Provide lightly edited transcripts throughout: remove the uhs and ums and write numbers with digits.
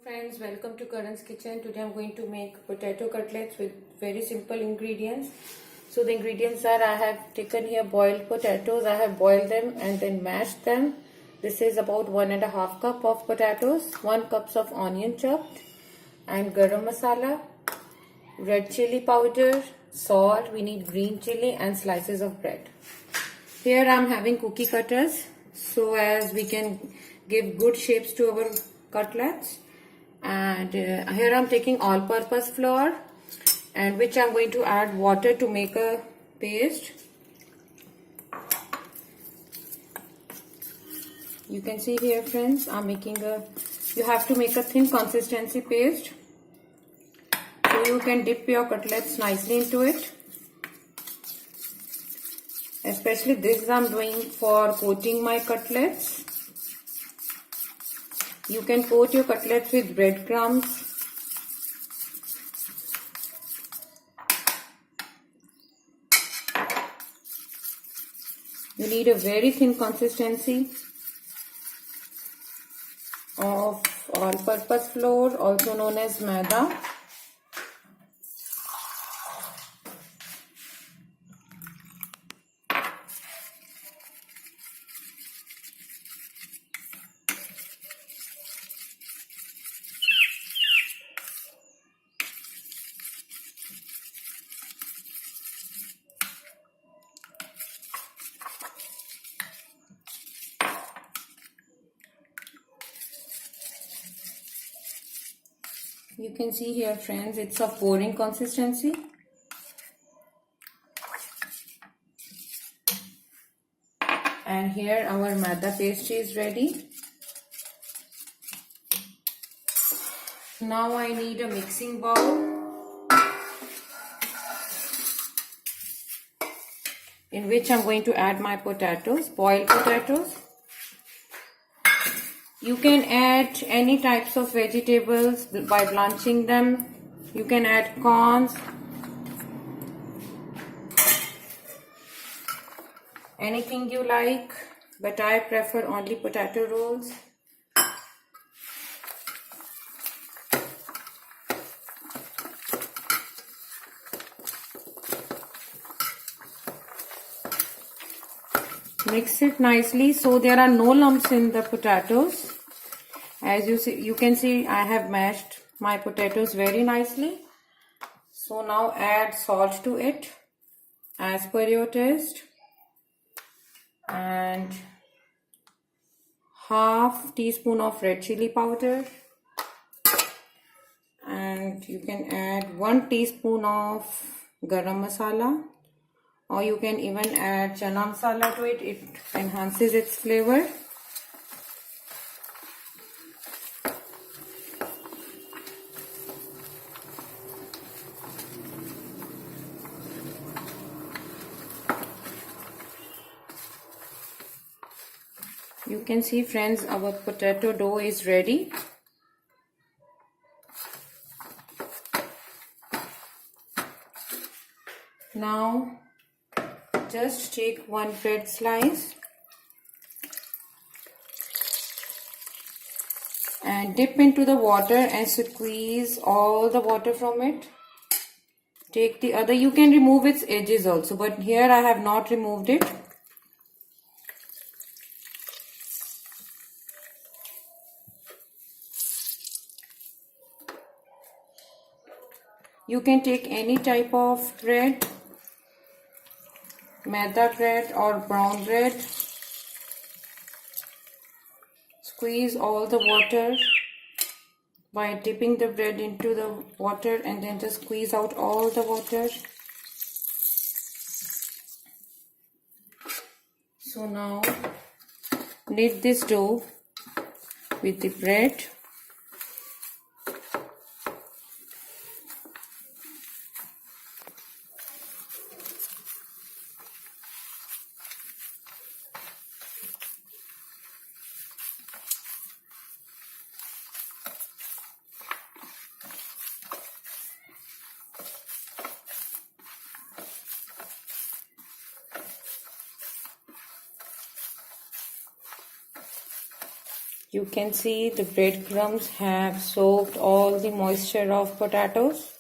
Friends, welcome to Karan's Kitchen. Today I'm going to make potato cutlets with very simple ingredients. So the ingredients are, I have taken here boiled potatoes. I have boiled them and then mashed them. This is about 1.5 cup of potatoes, 1 cup of onion chopped, and garam masala, red chili powder, salt, we need green chili, and slices of bread. Here I'm having cookie cutters so as we can give good shapes to our cutlets. And here I'm taking all-purpose flour, and which I'm going to add water to make a paste. You can see here, friends, I'm making you have to make a thin consistency paste so you can dip your cutlets nicely into it. Especially this I'm doing for coating my cutlets. You can coat your cutlets with breadcrumbs. You need a very thin consistency of all-purpose flour, also known as maida. You can see here, friends, it's of pouring consistency. And here our maida paste is ready. Now I need a mixing bowl in which I'm going to add my potatoes, boiled potatoes. You can add any types of vegetables by blanching them. You can add corns, anything you like, but I prefer only potato rolls. Mix it nicely so there are no lumps in the potatoes. As you can see, I have mashed my potatoes very nicely. So now add salt to it as per your taste, and half teaspoon of red chili powder, and you can add 1 teaspoon of garam masala, or you can even add chana masala to it. It enhances its flavor. You can see, friends, our potato dough is ready. Now just take one bread slice and dip into the water and squeeze all the water from it. Take the other, you can remove its edges also, but here I have not removed it. You can take any type of bread, maida bread or brown bread. Squeeze all the water by dipping the bread into the water and then just squeeze out all the water. So now knead this dough with the bread. You can see the breadcrumbs have soaked all the moisture of potatoes.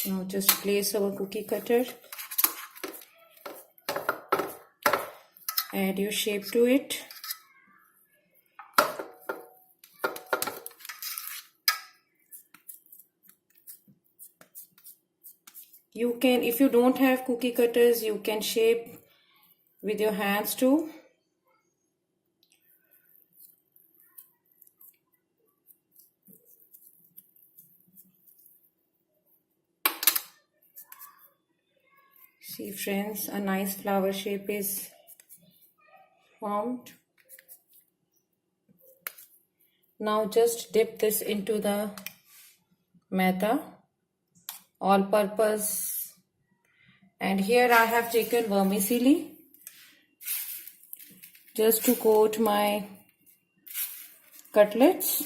Now just place our cookie cutter. Add your shape to it. You can, if you don't have cookie cutters, you can shape with your hands too. See friends, a nice flower shape is formed. Now just dip this into the maida, all purpose, and here I have taken vermicelli just to coat my cutlets.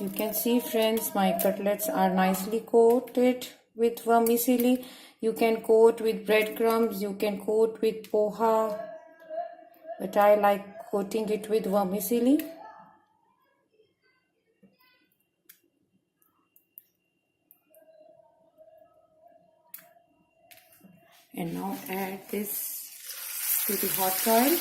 You can see friends, my cutlets are nicely coated with vermicelli. You can coat with breadcrumbs, you can coat with poha, but I like coating it with vermicelli. And now add this to the hot oil.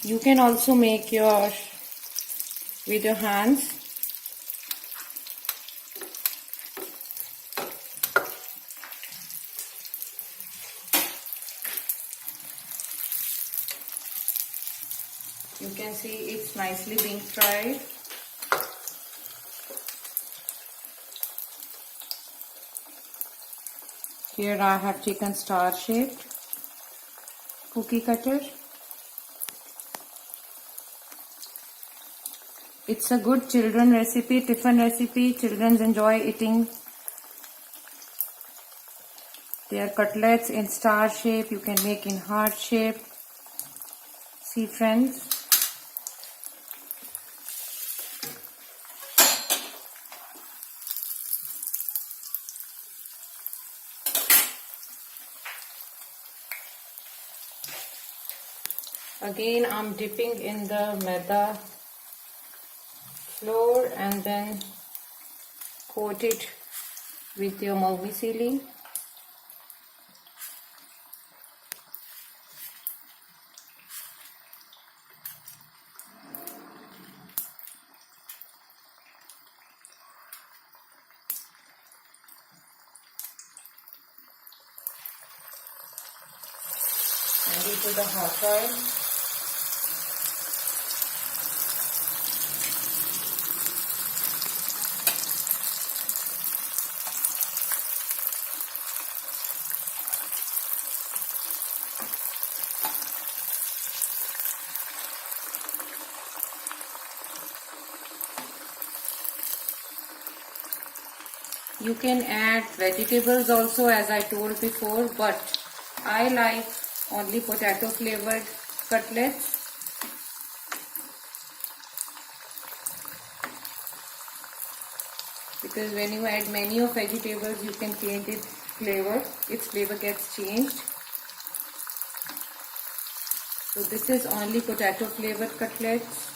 You can also make your with your hands. You can see it's nicely being fried. Here I have taken star shaped cookie cutter. It's a good children recipe, tiffin recipe. Children enjoy eating their cutlets in star shape. You can make in heart shape. See friends. Again, I'm dipping in the maida flour and then coat it with your vermicelli. Add it to the hot oil. You can add vegetables also, as I told before, but I like only potato flavored cutlets. Because when you add many of vegetables, you can change its flavor. Its flavor gets changed. So this is only potato flavored cutlets.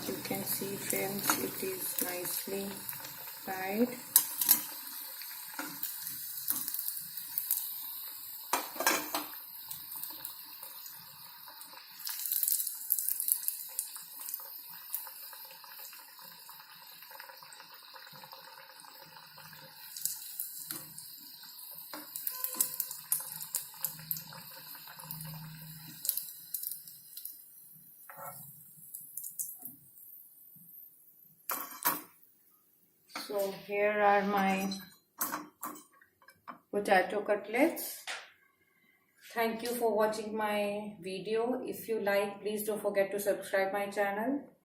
You can see friends, it is nicely fried. So here are my potato cutlets. Thank you for watching my video. If you like, please don't forget to subscribe my channel.